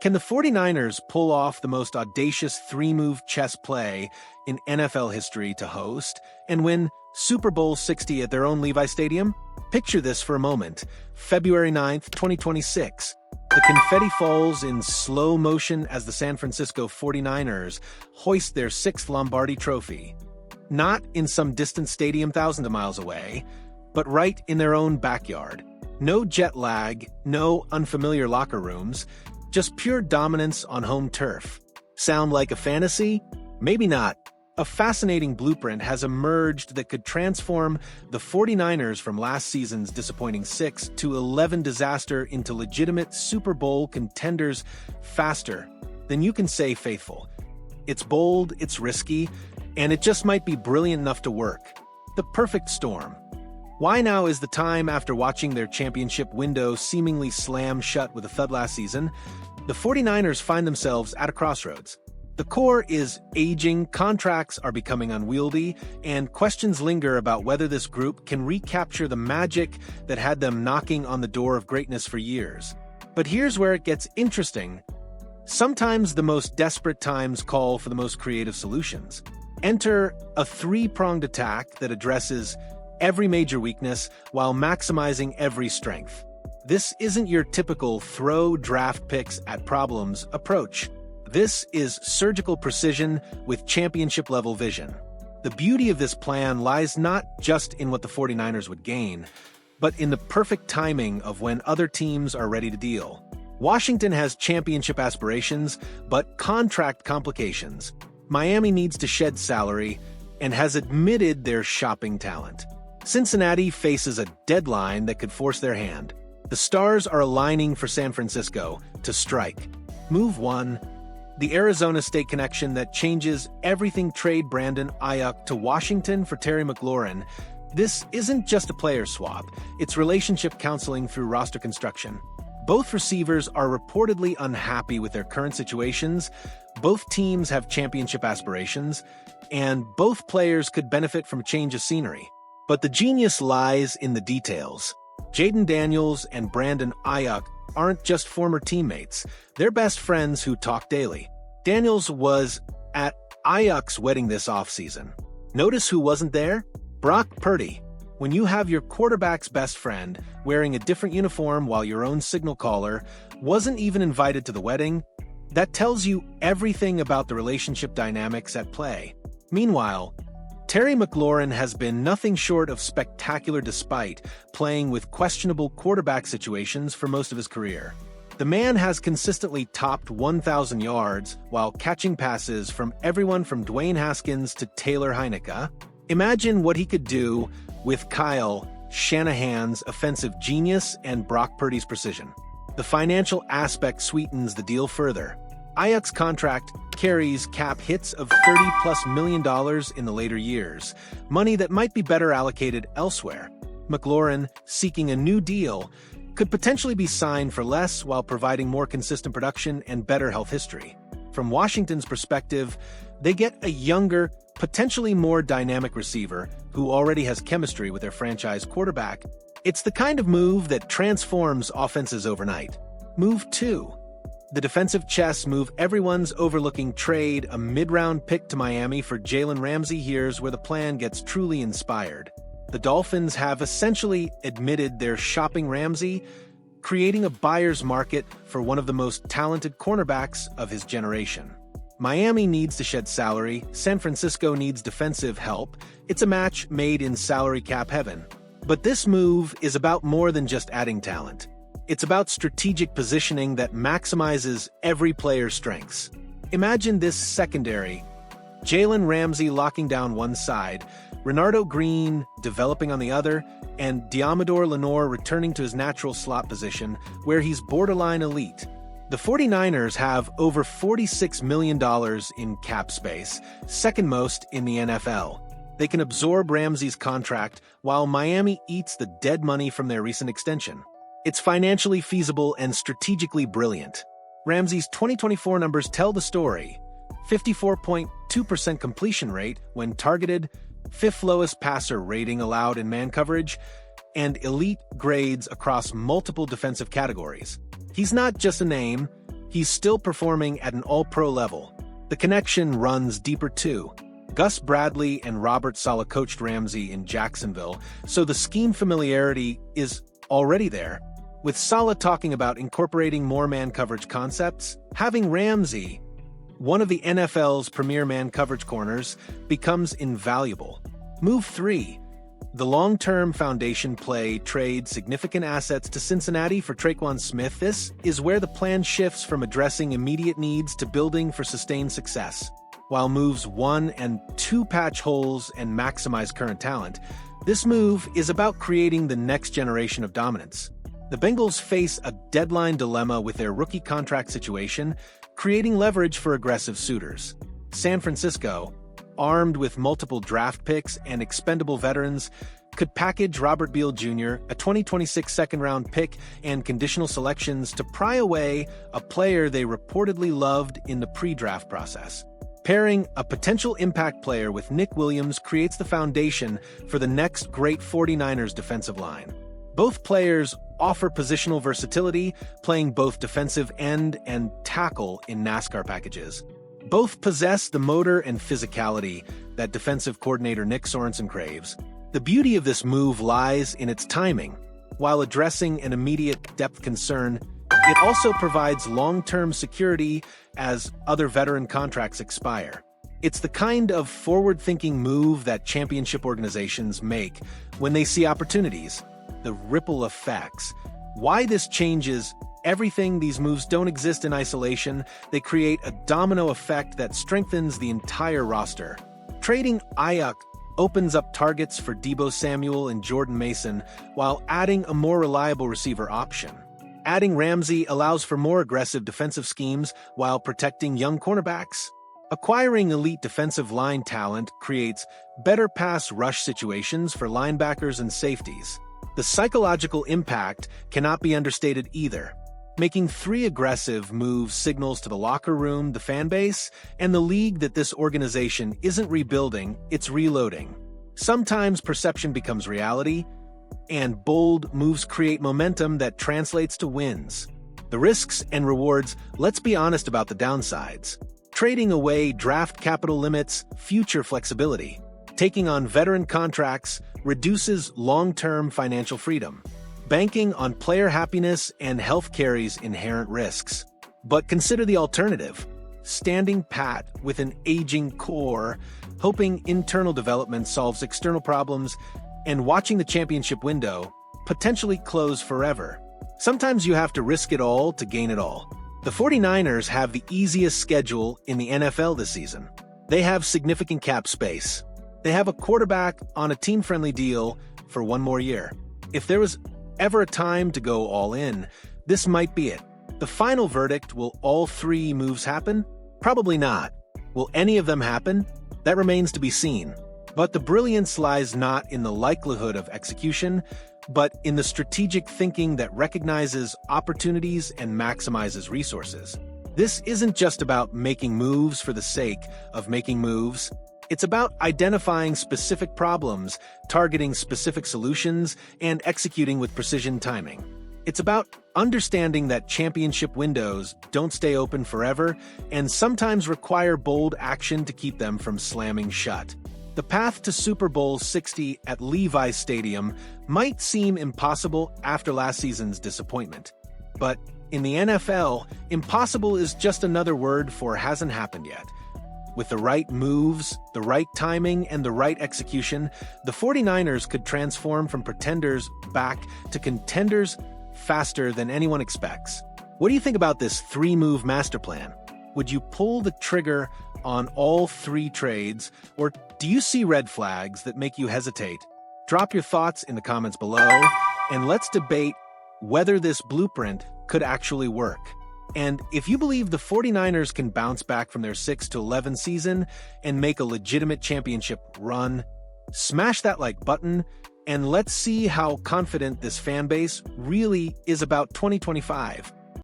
Can the 49ers pull off the most audacious three-move chess play in NFL history to host and win Super Bowl 60 at their own Levi Stadium? Picture this for a moment. February 9th, 2026. The confetti falls in slow motion as the San Francisco 49ers hoist their sixth Lombardi trophy. Not in some distant stadium thousands of miles away, but right in their own backyard. No jet lag, no unfamiliar locker rooms, just pure dominance on home turf. Sound like a fantasy? Maybe not. A fascinating blueprint has emerged that could transform the 49ers from last season's disappointing 6-11 disaster into legitimate Super Bowl contenders faster than you can say faithful. It's bold, it's risky, and it just might be brilliant enough to work. The perfect storm. Why now is the time after watching their championship window seemingly slam shut with a thud last season? The 49ers find themselves at a crossroads. The core is aging, contracts are becoming unwieldy, and questions linger about whether this group can recapture the magic that had them knocking on the door of greatness for years. But here's where it gets interesting. Sometimes the most desperate times call for the most creative solutions. Enter a three-pronged attack that addresses every major weakness while maximizing every strength. This isn't your typical throw draft picks at problems approach. This is surgical precision with championship-level vision. The beauty of this plan lies not just in what the 49ers would gain, but in the perfect timing of when other teams are ready to deal. Washington has championship aspirations, but contract complications. Miami needs to shed salary and has admitted they're shopping talent. Cincinnati faces a deadline that could force their hand. The stars are aligning for San Francisco to strike. Move 1. The Arizona State connection that changes everything. Trade Brandon Aiyuk to Washington for Terry McLaurin. This isn't just a player swap, it's relationship counseling through roster construction. Both receivers are reportedly unhappy with their current situations, both teams have championship aspirations, and both players could benefit from a change of scenery. But the genius lies in the details. Jaden Daniels and Brandon Aiyuk aren't just former teammates, they're best friends who talk daily. Daniels was at Aiyuk's wedding this offseason. Notice who wasn't there? Brock Purdy. When you have your quarterback's best friend wearing a different uniform while your own signal caller wasn't even invited to the wedding, that tells you everything about the relationship dynamics at play. Meanwhile, Terry McLaurin has been nothing short of spectacular despite playing with questionable quarterback situations for most of his career. The man has consistently topped 1,000 yards while catching passes from everyone from Dwayne Haskins to Taylor Heinicke. Imagine what he could do with Kyle Shanahan's offensive genius and Brock Purdy's precision. The financial aspect sweetens the deal further. Aiyuk's contract carries cap hits of $30+ million in the later years, money that might be better allocated elsewhere. McLaurin, seeking a new deal, could potentially be signed for less while providing more consistent production and better health history. From Washington's perspective, they get a younger, potentially more dynamic receiver who already has chemistry with their franchise quarterback. It's the kind of move that transforms offenses overnight. Move 2. The defensive chess move everyone's overlooking. Trade a mid-round pick to Miami for Jalen Ramsey. Here's where the plan gets truly inspired. The Dolphins have essentially admitted they're shopping Ramsey, creating a buyer's market for one of the most talented cornerbacks of his generation. Miami needs to shed salary, San Francisco needs defensive help. It's a match made in salary cap heaven. But this move is about more than just adding talent. It's about strategic positioning that maximizes every player's strengths. Imagine this secondary: Jalen Ramsey locking down one side, Renardo Green developing on the other, and Diamador Lenore returning to his natural slot position, where he's borderline elite. The 49ers have over $46 million in cap space, second most in the NFL. They can absorb Ramsey's contract while Miami eats the dead money from their recent extension. It's financially feasible and strategically brilliant. Ramsey's 2024 numbers tell the story. 54.2% completion rate when targeted, 5th lowest passer rating allowed in man coverage, and elite grades across multiple defensive categories. He's not just a name, he's still performing at an all-pro level. The connection runs deeper too. Gus Bradley and Robert Saleh coached Ramsey in Jacksonville, so the scheme familiarity is already there. With Saleh talking about incorporating more man coverage concepts, having Ramsey, one of the NFL's premier man coverage corners, becomes invaluable. Move 3. The long-term foundation play trades significant assets to Cincinnati for Tre'Quan Smith. This is where the plan shifts from addressing immediate needs to building for sustained success. While moves 1 and 2 patch holes and maximize current talent, this move is about creating the next generation of dominance. The Bengals face a deadline dilemma with their rookie contract situation, creating leverage for aggressive suitors. San Francisco, armed with multiple draft picks and expendable veterans, could package Robert Beal Jr., a 2026 second-round pick, and conditional selections to pry away a player they reportedly loved in the pre-draft process. Pairing a potential impact player with Nick Williams creates the foundation for the next great 49ers defensive line. Both players offer positional versatility, playing both defensive end and tackle in NASCAR packages. Both possess the motor and physicality that defensive coordinator Nick Sorensen craves. The beauty of this move lies in its timing. While addressing an immediate depth concern, it also provides long-term security as other veteran contracts expire. It's the kind of forward-thinking move that championship organizations make when they see opportunities. The ripple effects. Why this changes everything. These moves don't exist in isolation. They create a domino effect that strengthens the entire roster. Trading Aiyuk opens up targets for Deebo Samuel and Jordan Mason while adding a more reliable receiver option. Adding Ramsey allows for more aggressive defensive schemes while protecting young cornerbacks. Acquiring elite defensive line talent creates better pass rush situations for linebackers and safeties. The psychological impact cannot be understated either. Making 3 aggressive moves signals to the locker room, the fan base, and the league that this organization isn't rebuilding, it's reloading. Sometimes perception becomes reality, and bold moves create momentum that translates to wins. The risks and rewards. Let's be honest about the downsides. Trading away draft capital limits future flexibility. Taking on veteran contracts reduces long-term financial freedom. Banking on player happiness and health carries inherent risks. But consider the alternative. Standing pat with an aging core, hoping internal development solves external problems, and watching the championship window potentially close forever. Sometimes you have to risk it all to gain it all. The 49ers have the easiest schedule in the NFL this season. They have significant cap space. They have a quarterback on a team-friendly deal for 1 more year. If there was ever a time to go all in, this might be it. The final verdict: will all 3 moves happen? Probably not. Will any of them happen? That remains to be seen. But the brilliance lies not in the likelihood of execution, but in the strategic thinking that recognizes opportunities and maximizes resources. This isn't just about making moves for the sake of making moves. It's about identifying specific problems, targeting specific solutions, and executing with precision timing. It's about understanding that championship windows don't stay open forever and sometimes require bold action to keep them from slamming shut. The path to Super Bowl 60 at Levi Stadium might seem impossible after last season's disappointment. But in the NFL, impossible is just another word for hasn't happened yet. With the right moves, the right timing, and the right execution, the 49ers could transform from pretenders back to contenders faster than anyone expects. What do you think about this 3-move master plan? Would you pull the trigger on all 3 trades, or do you see red flags that make you hesitate? Drop your thoughts in the comments below, and let's debate whether this blueprint could actually work. And if you believe the 49ers can bounce back from their 6-11 season and make a legitimate championship run, smash that like button, and let's see how confident this fan base really is about 2025.